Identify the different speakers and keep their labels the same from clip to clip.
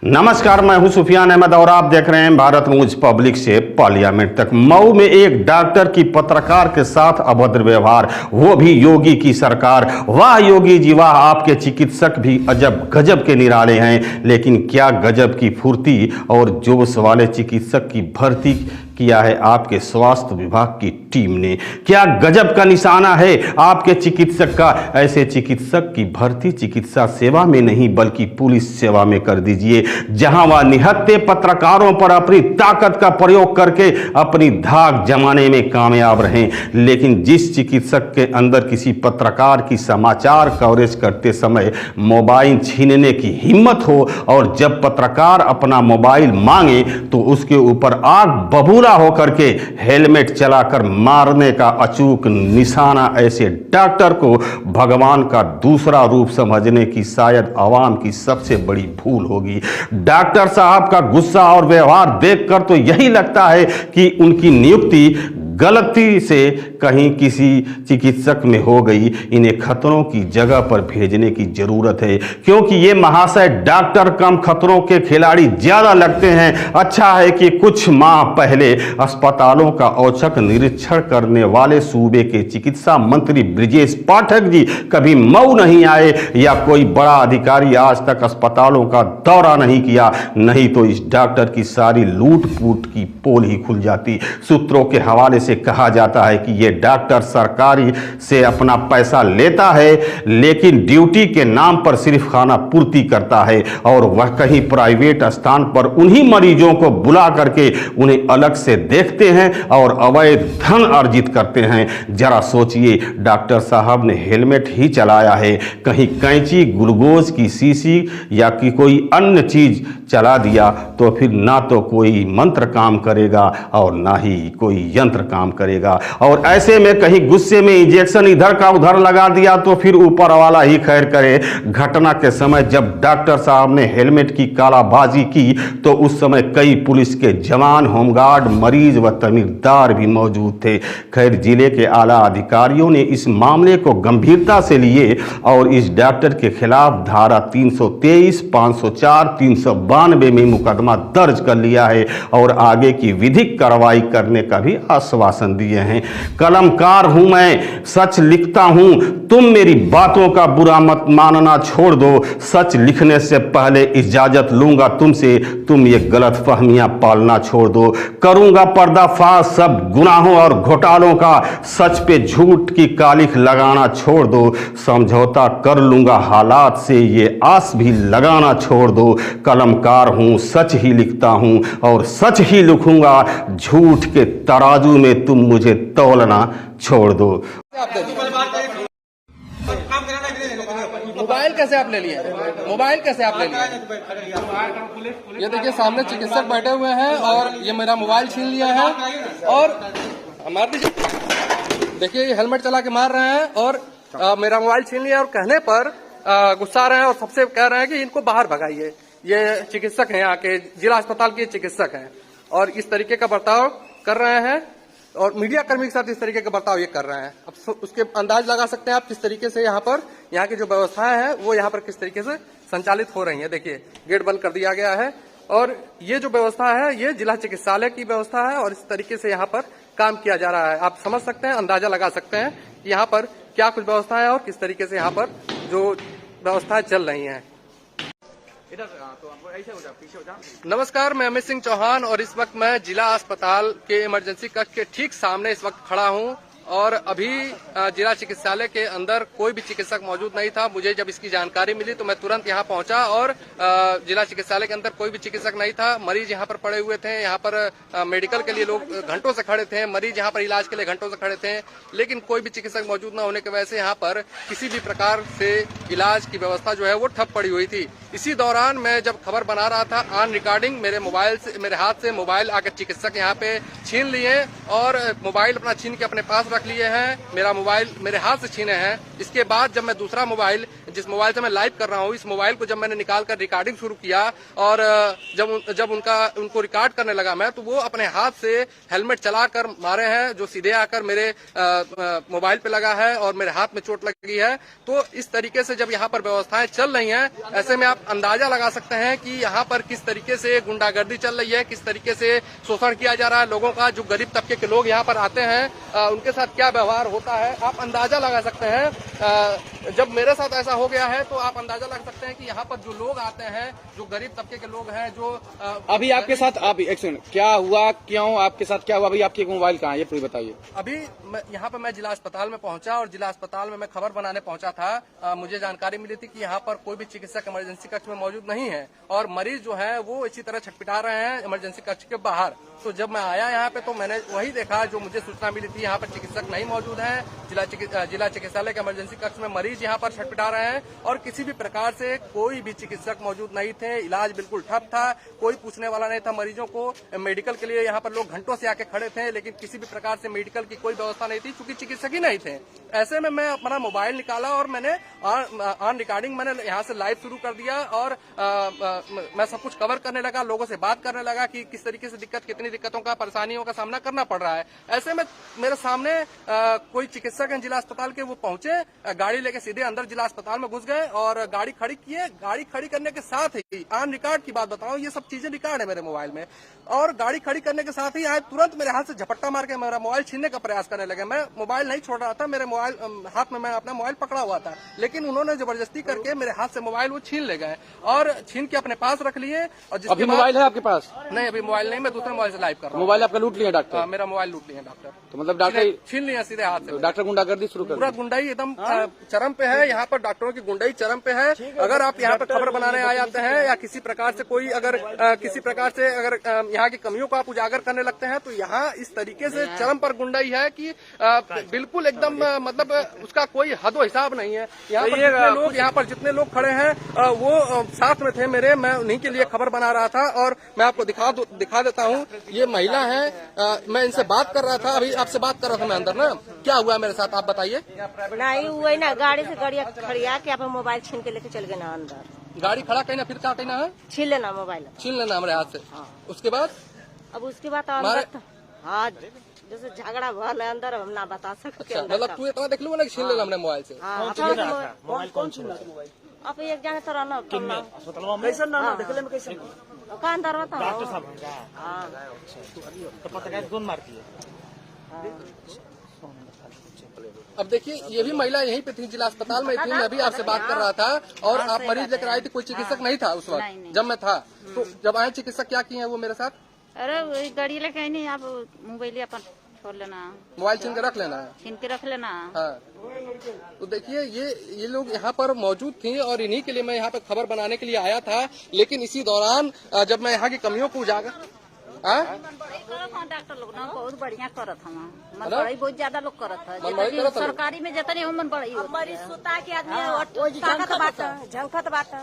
Speaker 1: नमस्कार, मैं हूं सुफियान अहमद और आप देख रहे हैं भारत न्यूज पब्लिक से पार्लियामेंट तक। मऊ में एक डॉक्टर की पत्रकार के साथ अभद्र व्यवहार, वो भी योगी की सरकार। वाह योगी जी वाह, आपके चिकित्सक भी अजब गजब के निराले हैं। लेकिन क्या गजब की फुर्ती और जोश वाले चिकित्सक की भर्ती किया है आपके स्वास्थ्य विभाग की टीम ने। क्या गजब का निशाना है आपके चिकित्सक का। ऐसे चिकित्सक की भर्ती चिकित्सा सेवा में नहीं बल्कि पुलिस सेवा में कर दीजिए, जहां वह निहत्थे पत्रकारों पर अपनी ताकत का प्रयोग करके अपनी धाक जमाने में कामयाब रहें। लेकिन जिस चिकित्सक के अंदर किसी पत्रकार की समाचार कवरेज करते समय मोबाइल छीनने की हिम्मत हो और जब पत्रकार अपना मोबाइल मांगे तो उसके ऊपर आग बबूला होकर के हेलमेट चलाकर मारने का अचूक निशाना, ऐसे डॉक्टर को भगवान का दूसरा रूप समझने की शायद आवाम की सबसे बड़ी भूल होगी। डॉक्टर साहब का गुस्सा और व्यवहार देखकर तो यही लगता है कि उनकी नियुक्ति गलती से कहीं किसी चिकित्सक में हो गई। इन्हें खतरों की जगह पर भेजने की जरूरत है, क्योंकि ये महाशय डॉक्टर कम खतरों के खिलाड़ी ज्यादा लगते हैं। अच्छा है कि कुछ माह पहले अस्पतालों का औचक निरीक्षण करने वाले सूबे के चिकित्सा मंत्री ब्रिजेश पाठक जी कभी मऊ नहीं आए या कोई बड़ा अधिकारी आज तक अस्पतालों का दौरा नहीं किया, नहीं तो इस डॉक्टर की सारी लूट फूट की पोल ही खुल जाती। सूत्रों के हवाले से कहा जाता है कि यह डॉक्टर सरकारी से अपना पैसा लेता है, लेकिन ड्यूटी के नाम पर सिर्फ खाना पूर्ति करता है और वह कहीं प्राइवेट स्थान पर उन्हीं मरीजों को बुला करके उन्हें अलग से देखते हैं और अवैध धन अर्जित करते हैं। जरा सोचिए, डॉक्टर साहब ने हेलमेट ही चलाया है, कहीं कैंची, ग्लूकोज की शीशी या कि कोई अन्य चीज चला दिया तो फिर ना तो कोई मंत्र काम करेगा और ना ही कोई यंत्र काम करेगा। और ऐसे में कहीं गुस्से में इंजेक्शन इधर का उधर लगा दिया तो फिर ऊपर वाला ही खैर करे। घटना के समय जब डॉक्टर साहब ने हेलमेट की कालाबाजी की तो उस समय कई पुलिस के जवान, होमगार्ड, मरीज व तमीरदार भी मौजूद थे। खैर, जिले के आला अधिकारियों ने इस मामले को गंभीरता से लिए और इस डॉक्टर के खिलाफ धारा 323, 504, 392 में मुकदमा दर्ज कर लिया है और आगे की विधिक कार्रवाई करने का भी आश्वासन दिए हैं। कलमकार हूं मैं, सच लिखता हूं, तुम मेरी बातों का बुरा मत मानना छोड़ दो। सच लिखने से पहले इजाजत लूंगा तुमसे, तुम ये गलत फहमियां पालना छोड़ दो। करूंगा पर्दाफाश सब गुनाहों और घोटालों का, सच पे झूठ की कालिख लगाना छोड़ दो। समझौता कर लूंगा हालात से, ये आस भी लगाना छोड़ दो। कलमकार हूं, सच ही लिखता हूं और सच ही लिखूंगा। झूठ के तराजू में तुम मुझे तौलना छोड़ दो।
Speaker 2: मोबाइल कैसे आप ले लिए? मोबाइल कैसे आप ले लिए? ये देखिए, सामने चिकित्सक बैठे हुए हैं और ये मेरा मोबाइल छीन लिया है और मार दीजिए। देखिए, ये हेलमेट चला के मार रहे हैं और मेरा मोबाइल छीन लिया और कहने पर गुस्सा रहे हैं और सबसे कह रहे हैं कि इनको बाहर भगाइए। ये चिकित्सक हैं, यहाँ के जिला अस्पताल के चिकित्सक हैं और इस तरीके का बर्ताव कर रहे हैं और मीडिया कर्मी के साथ इस तरीके का बर्ताव ये कर रहे हैं। अब उसके अंदाज लगा सकते हैं आप किस तरीके से यहाँ की जो व्यवस्थाएं हैं वो यहाँ पर किस तरीके से संचालित हो रही है। देखिए, गेट बंद कर दिया गया है और ये जो व्यवस्था है ये जिला चिकित्सालय की व्यवस्था है और इस तरीके से यहाँ पर काम किया जा रहा है। आप समझ सकते हैं, अंदाजा लगा सकते हैं कि यहाँ पर क्या कुछ व्यवस्था है और किस तरीके से यहाँ पर जो व्यवस्थाएं चल रही हैं। नमस्कार, मैं अमित सिंह चौहान और इस वक्त मैं जिला अस्पताल के इमरजेंसी कक्ष के ठीक सामने इस वक्त खड़ा हूं और अभी जिला चिकित्सालय के अंदर कोई भी चिकित्सक मौजूद नहीं था। मुझे जब इसकी जानकारी मिली तो मैं तुरंत यहां पहुंचा और जिला चिकित्सालय के अंदर कोई भी चिकित्सक नहीं था। मरीज यहां पर पड़े हुए थे, यहां पर मेडिकल के लिए लोग घंटों से खड़े थे, मरीज यहां पर इलाज के लिए घंटों से खड़े थे, लेकिन कोई भी चिकित्सक मौजूद न होने की वजह से यहाँ पर किसी भी प्रकार से इलाज की व्यवस्था जो है वो ठप पड़ी हुई थी। इसी दौरान मैं जब खबर बना रहा था ऑन रिकॉर्डिंग, मेरे हाथ से मोबाइल आकर चिकित्सक यहाँ पे छीन लिए और मोबाइल अपना छीन के अपने पास रख लिए हैं, मेरा मोबाइल मेरे हाथ से छीने हैं। इसके बाद जब मैं दूसरा मोबाइल, जिस मोबाइल से मैं लाइव कर रहा हूँ, इस मोबाइल को जब मैंने निकाल कर रिकॉर्डिंग शुरू किया और जब उनको रिकॉर्ड करने लगा मैं, तो वो अपने हाथ से हेलमेट चलाकर मारे हैं, जो सीधे आकर मेरे मोबाइल पे लगा है और मेरे हाथ में चोट लगी है। तो इस तरीके से जब यहाँ पर व्यवस्थाएं चल रही हैं, ऐसे में आप अंदाजा लगा सकते हैं कि यहाँ पर किस तरीके से गुंडागर्दी चल रही है, किस तरीके से शोषण किया जा रहा है लोगों का। जो गरीब तबके के लोग यहाँ पर आते हैं उनके साथ क्या व्यवहार होता है, आप अंदाजा लगा सकते हैं। जब मेरे साथ ऐसा हो गया है तो आप अंदाजा लगा सकते हैं कि यहाँ पर जो लोग आते हैं, जो गरीब तबके के लोग हैं, जो
Speaker 3: अभी आपके साथ एक सेकंड, क्या हुआ, क्यों आपके साथ क्या हुआ, अभी आपकी मोबाइल कहाँ है, ये पूरी बताइए।
Speaker 2: अभी यहाँ पर मैं जिला अस्पताल में पहुंचा और जिला अस्पताल में मैं खबर बनाने पहुंचा था। मुझे जानकारी मिली थी कि यहाँ पर कोई भी चिकित्सक इमरजेंसी कक्ष में मौजूद नहीं है और मरीज जो है वो इसी तरह छटपटा रहे हैं इमरजेंसी कक्ष के बाहर। तो जब मैं आया यहाँ पे तो मैंने वही देखा जो मुझे सूचना मिली थी, यहाँ पर चिकित्सक नहीं मौजूद है। जिला चिकित्सालय के इमरजेंसी कक्ष में मरीज यहाँ पर छटपटा रहे हैं और किसी भी प्रकार से कोई भी चिकित्सक मौजूद नहीं थे। इलाज बिल्कुल ठप था, कोई पूछने वाला नहीं था मरीजों को। मेडिकल के लिए यहाँ पर लोग घंटों से आके खड़े थे, लेकिन किसी भी प्रकार से मेडिकल की कोई व्यवस्था नहीं थी, क्योंकि चिकित्सक ही नहीं थे। ऐसे में मैं अपना मोबाइल निकाला और मैंने ऑन रिकॉर्डिंग मैंने यहाँ से लाइव शुरू कर दिया और मैं सब कुछ कवर करने लगा, लोगों से बात करने लगा कि किस तरीके से कितनी दिक्कतों का, परेशानियों का सामना करना पड़ रहा है। ऐसे में मेरे सामने कोई चिकित्सक हैं जिला अस्पताल के, वो पहुंचे, गाड़ी लेके सीधे अंदर जिला अस्पताल में घुस गए और गाड़ी खड़ी किए। गाड़ी खड़ी करने के साथ ही, ऑन रिकॉर्ड की बात बताऊं, ये सब चीजें रिकॉर्ड है मेरे मोबाइल में, और गाड़ी खड़ी करने के साथ ही आए तुरंत मेरे हाथ से झपट्टा मार के मेरा मोबाइल छीनने का प्रयास करने लगे। मैं मोबाइल नहीं छोड़ रहा था, मेरे मोबाइल हाथ में मैं अपना मोबाइल पकड़ा हुआ था, लेकिन उन्होंने जबरदस्ती करके मेरे हाथ से मोबाइल वो छीन ले गए और छीन के अपने पास रख लिए। और
Speaker 3: अभी मोबाइल है आपके पास?
Speaker 2: नहीं, अभी मोबाइल नहीं, मैं दूसरे मोबाइल से लाइव कर रहा हूँ।
Speaker 3: मोबाइल आपका लूट लिया डॉक्टर?
Speaker 2: मेरा मोबाइल लूट लिया डॉक्टर।
Speaker 3: तो मतलब डॉक्टर
Speaker 2: छीन लिया सीधे हाथ से।
Speaker 3: डॉक्टर गुंडागर्दी शुरू कर,
Speaker 2: पूरा गुंडाई एकदम चरम पे है। यहाँ पर डॉक्टरों की गुंडाई चरम पे है। अगर आप यहाँ पर खबर बनाने आ जाते हैं या किसी प्रकार से कोई अगर किसी प्रकार से अगर यहाँ की कमियों को आप उजागर करने लगते हैं, तो यहाँ इस तरीके से चरम पर गुंडाई है कि बिल्कुल एकदम मतलब उसका कोई हद हिसाब नहीं है। यहाँ पर जितने लोग खड़े हैं वो साथ में थे मेरे, मैं उन्हीं के लिए खबर बना रहा था। और मैं आपको दिखा देता हूँ, ये महिला है, मैं इनसे बात कर रहा था, अभी आपसे बात कर रहा था मैं अंदर ना। क्या हुआ मेरे साथ आप बताइए।
Speaker 4: नहीं हुआ ना, गाड़ी से खड़िया के आप मोबाइल छीन के लेके चल गए ना अंदर।
Speaker 2: गाड़ी खड़ा कहना, फिर क्या कहना है,
Speaker 4: छीन लेना मोबाइल,
Speaker 2: छीन लेना हमारे हाथ से। उसके बाद
Speaker 4: अब उसके बाद अंदर हाँ जैसे झगड़ा भर है अंदर, हम ना बता सकते।
Speaker 2: अच्छा, मतलब तू इतना देख लूंगा ना कि छीन लेना हमने मोबाइल से।
Speaker 4: मोबाइल कौन छीन? अब एक जाने तो रहना कैसे ना देखले में कैसे का अंदर बता डॉक्टर साहब तो पता कौन मारती है।
Speaker 2: अब देखिए, ये भी महिला यहीं पे थी, जिला अस्पताल में थी, मैं भी आपसे बात कर रहा था और आप मरीज लेकर आए थे। कोई चिकित्सक नहीं था उस वक्त जब मैं था, तो जब आए चिकित्सक क्या किए हैं वो मेरे साथ?
Speaker 5: अरे वही गाड़ी लेके नहीं, आप मोबाइल अपन छोड़ लेना,
Speaker 2: मोबाइल छीन के रख लेना है,
Speaker 5: छीन के रख लेना।
Speaker 2: हाँ, तो देखिए ये लोग यहाँ पर मौजूद थी और इन्हीं के लिए मैं यहाँ पे खबर बनाने के लिए आया था। लेकिन इसी दौरान जब मैं यहाँ की कमियों को उजागर
Speaker 5: डॉक्टर लोग ना बहुत बढ़िया करत हम, मनबड़ाई बहुत ज्यादा लोग करत है। सरकारी में जितने हम मनबड़ाई
Speaker 4: मरीज सुता के आदमी झंखत बाट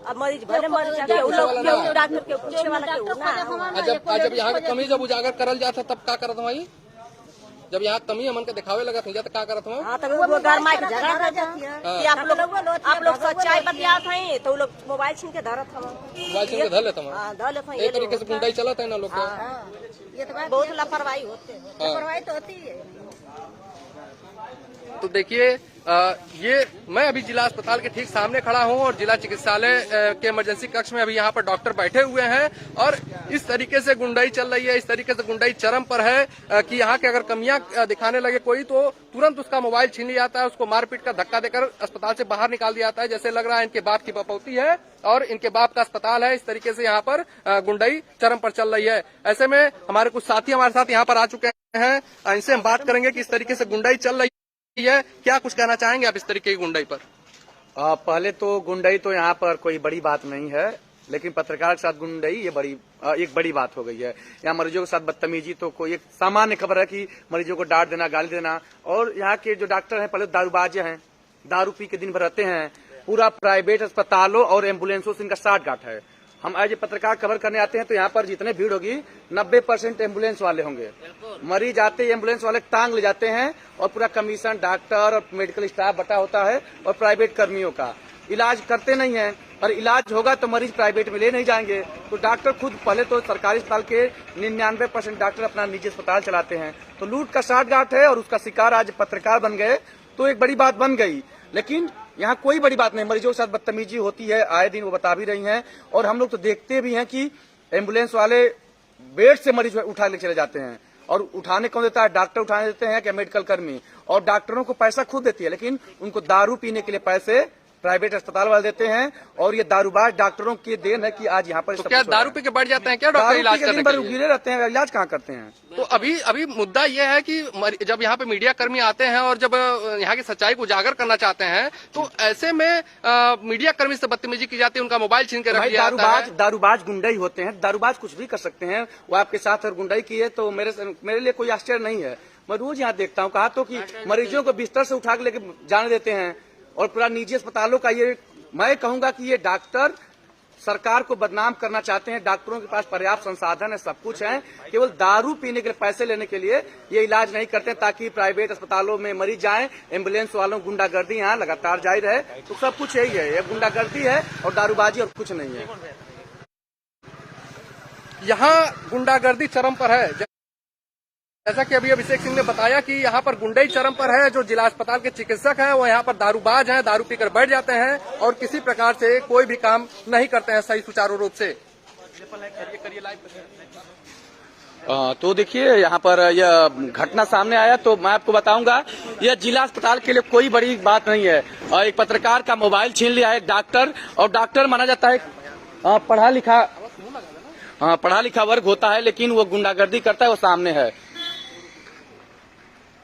Speaker 4: अब मरीज भले मरीज डॉक्टर के पूछे वाला
Speaker 2: जब यहाँ की कमी जब उजागर करल जाता तब क्या करत हूँ? जब यहाँ कमी हमन के दिखावे लगा था तो क्या करत हूँ?
Speaker 4: आप लोग सच्चाई बतियात हैं तो लोग मोबाइल छीन के धरत हम,
Speaker 2: मोबाइल छीन के धर लेता हूँ। एक तरीके से गुंडाई चलता है ना लोग का।
Speaker 4: ये तो बहुत लापरवाही होती है, लापरवाही तो होती है।
Speaker 2: तो देखिए, ये मैं अभी जिला अस्पताल के ठीक सामने खड़ा हूं और जिला चिकित्सालय के इमरजेंसी कक्ष में अभी यहाँ पर डॉक्टर बैठे हुए हैं और इस तरीके से गुंडाई चल रही है, इस तरीके से गुंडाई चरम पर है कि यहाँ के अगर कमियां दिखाने लगे कोई तो तुरंत उसका मोबाइल छीन लिया जाता है, उसको मारपीट का धक्का देकर अस्पताल से बाहर निकाल दिया जाता है। जैसे लग रहा है इनके बाप की बपौती है और इनके बाप का अस्पताल है। इस तरीके से यहाँ पर गुंडाई चरम पर चल रही है। ऐसे में हमारे कुछ साथी हमारे साथ यहाँ पर आ चुके हैं, इनसे हम बात करेंगे कि इस तरीके से गुंडाई चल रही है, क्या कुछ कहना चाहेंगे आप इस तरीके की गुंडाई पर?
Speaker 3: पहले तो गुंडाई तो यहाँ पर कोई बड़ी बात नहीं है, लेकिन पत्रकार के साथ गुंडाई ये एक बड़ी बात हो गई है। यहाँ मरीजों के साथ बदतमीजी तो कोई एक सामान्य खबर है कि मरीजों को डांट देना, गाली देना। और यहाँ के जो डॉक्टर हैं पहले दारूबाज हैं, दारू पी के दिन भर रहते हैं। पूरा प्राइवेट अस्पतालों और एम्बुलेंसों से इनका साठ गांठ है हम आज पत्रकार कवर करने आते हैं तो यहाँ पर जितने भीड़ होगी 90% एम्बुलेंस वाले होंगे। मरीज आते ही एम्बुलेंस वाले टांग ले जाते हैं और पूरा कमीशन डॉक्टर और मेडिकल स्टाफ बटा होता है और प्राइवेट कर्मियों का इलाज करते नहीं है। और इलाज होगा तो मरीज प्राइवेट में ले नहीं जाएंगे तो डॉक्टर खुद पहले तो सरकारी अस्पताल के 99% डॉक्टर अपना निजी अस्पताल चलाते हैं। तो लूट का साठगांठ है और उसका शिकार आज पत्रकार बन गए तो एक बड़ी बात बन गई। लेकिन यहाँ कोई बड़ी बात नहीं, मरीजों के साथ बदतमीजी होती है, आए दिन वो बता भी रही हैं। और हम लोग तो देखते भी हैं कि एम्बुलेंस वाले बेड से मरीज उठा ले चले जाते हैं और उठाने कौन देता है? डॉक्टर उठाने देते हैं क्या मेडिकल कर्मी? और डॉक्टरों को पैसा खुद देती है लेकिन उनको दारू पीने के लिए पैसे प्राइवेट अस्पताल वाले देते हैं। और ये दारूबाज डॉक्टरों की देन है कि आज यहाँ पर
Speaker 2: तो क्या दारू पी के बैठ जाते हैं क्या डॉक्टर इलाज करने के लिए?
Speaker 3: गिरे रहते हैं, इलाज कहाँ करते हैं?
Speaker 2: तो अभी मुद्दा ये है कि जब यहाँ पे मीडिया कर्मी आते हैं और जब यहाँ की सच्चाई को उजागर करना चाहते हैं तो ऐसे में मीडिया कर्मी से बदतमीजी की जाती है, उनका मोबाइल छीन के रख लिया जाता है।
Speaker 3: दारूबाज गुंडाई होते हैं, दारूबाज कुछ भी कर सकते हैं। वो आपके साथ अगर गुंडाई की है तो मेरे लिए कोई आश्चर्य नहीं है। मैं रोज यहाँ देखता हूँ, कहा तो कि मरीजों को बिस्तर से उठा के लेके जाने देते हैं और पूरा निजी अस्पतालों का ये, मैं कहूंगा कि ये डॉक्टर सरकार को बदनाम करना चाहते हैं। डॉक्टरों के पास पर्याप्त संसाधन है, सब कुछ है, केवल दारू पीने के लिए पैसे लेने के लिए ये इलाज नहीं करते ताकि प्राइवेट अस्पतालों में मरीज जाएं। एम्बुलेंस वालों गुंडागर्दी यहाँ लगातार जारी रहे तो सब कुछ यही है, ये गुंडागर्दी है और दारूबाजी और कुछ नहीं है।
Speaker 2: यहाँ गुंडागर्दी चरम पर है। जैसा कि अभी अभिषेक सिंह ने बताया कि यहाँ पर गुंडाई चरम पर है। जो जिला अस्पताल के चिकित्सक हैं वो यहाँ पर दारूबाज हैं, दारू पीकर बैठ जाते हैं और किसी प्रकार से कोई भी काम नहीं करते हैं सही सुचारू रूप से।
Speaker 3: तो देखिए यहाँ पर यह घटना सामने आया तो मैं आपको बताऊंगा यह जिला अस्पताल के लिए कोई बड़ी बात नहीं है। एक पत्रकार का मोबाइल छीन लिया है डॉक्टर, और डॉक्टर माना जाता है पढ़ा लिखा वर्ग होता है लेकिन वो गुंडागर्दी करता है, वो सामने है।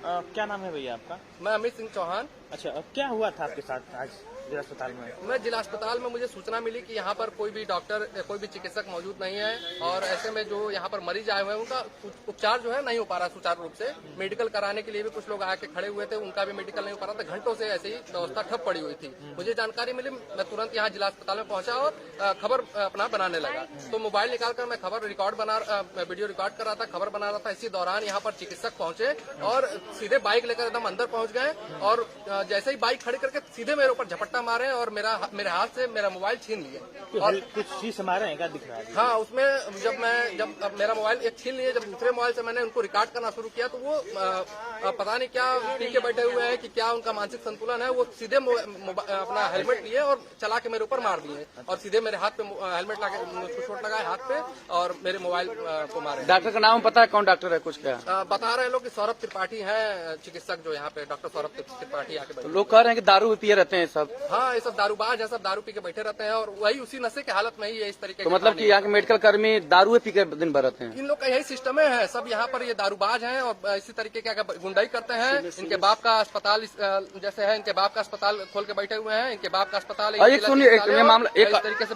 Speaker 6: क्या नाम है भैया आपका?
Speaker 2: मैं अमित सिंह चौहान।
Speaker 6: अच्छा, अब क्या हुआ था आपके साथ आज जिला अस्पताल में?
Speaker 2: मैं जिला अस्पताल में मुझे सूचना मिली कि यहाँ पर कोई भी डॉक्टर कोई भी चिकित्सक मौजूद नहीं है और ऐसे में जो यहाँ पर मरीज आए हुए हैं उनका उपचार जो है नहीं हो पा रहा सुचारू रूप से। मेडिकल कराने के लिए भी कुछ लोग आके खड़े हुए थे, उनका भी मेडिकल नहीं हो पा रहा था। घंटों से ऐसे ही व्यवस्था ठप पड़ी हुई थी। मुझे जानकारी मिली, मैं तुरंत यहाँ जिला अस्पताल में पहुंचा और खबर अपना बनाने लगा। तो मोबाइल निकालकर मैं खबर वीडियो रिकॉर्ड कर रहा था, खबर बना रहा था। इसी दौरान यहाँ पर चिकित्सक पहुंचे और सीधे बाइक लेकर एकदम अंदर पहुंच गए और जैसे ही बाइक खड़ी करके सीधे मेरे ऊपर झपट्टा मारे और मेरे हाथ से मेरा मोबाइल छीन लिया।
Speaker 6: और कुछ चीज से मारे हैं क्या दिख रहा है?
Speaker 2: हाँ, उसमें जब मेरा मोबाइल एक छीन लिया, जब दूसरे मोबाइल से मैंने उनको रिकॉर्ड करना शुरू किया तो वो पता नहीं क्या पी के बैठे हुए हैं कि क्या उनका मानसिक संतुलन है, वो सीधे अपना हेलमेट लिए और चला के मेरे ऊपर मार दिए और सीधे मेरे हाथ पे हेलमेट लाके चोट लगाए हाथ पे और मेरे मोबाइल को मारे।
Speaker 3: डॉक्टर का नाम पता है? कौन डॉक्टर है? कुछ क्या
Speaker 2: बता रहे लोग कि सौरभ त्रिपाठी है चिकित्सक, जो यहाँ पे डॉक्टर सौरभ त्रिपाठी आके बैठे।
Speaker 3: लोग कह रहे हैं कि दारू पिए रहते हैं सब।
Speaker 2: हाँ, ये सब दारूबाज है, सब दारू पी के बैठे रहते हैं और वही उसी नशे की हालत में ही है इस तरीके।
Speaker 3: तो मतलब कि यहाँ के मेडिकल कर्मी दारू पी के दिन भर रहते हैं?
Speaker 2: इन लोग का यही सिस्टम है, सब यहाँ पर ये दारूबाज हैं और इसी तरीके की गुंडाई करते हैं। इनके बाप का अस्पताल जैसे है, इनके बाप का अस्पताल खोल के बैठे हुए हैं, इनके बाप का अस्पताल।
Speaker 3: एक सुनिए, एक मामला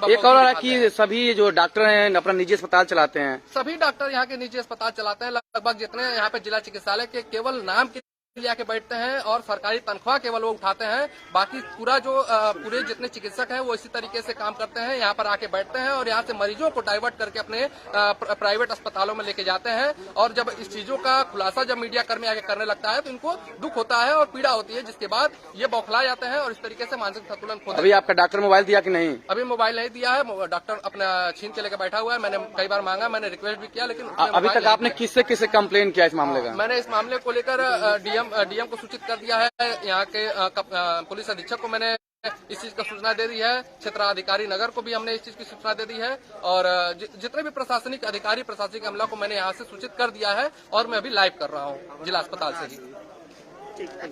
Speaker 3: एक और है कि सभी जो डॉक्टर हैं अपना निजी अस्पताल चलाते हैं।
Speaker 2: सभी डॉक्टर यहाँ के निजी अस्पताल चलाते हैं। लगभग जितने यहाँ पे जिला चिकित्सालय के केवल नाम के आके बैठते हैं और सरकारी तनख्वाह केवल वो उठाते हैं। बाकी पूरे जितने चिकित्सक हैं वो इसी तरीके से काम करते हैं, यहाँ पर आके बैठते हैं और यहाँ से मरीजों को डाइवर्ट करके अपने प्राइवेट अस्पतालों में लेके जाते हैं। और जब इस चीजों का खुलासा जब मीडिया कर्मी आके करने लगता है तो इनको दुख होता है और पीड़ा होती है, जिसके बाद ये बौखला जाते हैं और इस तरीके से मानसिक संतुलन खो।
Speaker 3: अभी आपका डॉक्टर मोबाइल दिया कि नहीं?
Speaker 2: अभी मोबाइल नहीं दिया है, डॉक्टर अपना छीन के लेकर बैठा हुआ है। मैंने कई बार मांगा, मैंने रिक्वेस्ट भी किया, लेकिन
Speaker 3: अभी तक आपने किससे कंप्लेन किया इस मामले का?
Speaker 2: मैंने इस मामले को लेकर डीएम को सूचित कर दिया है। यहाँ के पुलिस अधीक्षक को मैंने इस चीज का सूचना दे दी है। क्षेत्राधिकारी नगर को भी हमने इस चीज की सूचना दे दी है और जितने भी प्रशासनिक अधिकारी प्रशासनिक अमला को मैंने यहाँ से सूचित कर दिया है और मैं अभी लाइव कर रहा हूँ जिला अस्पताल से ही।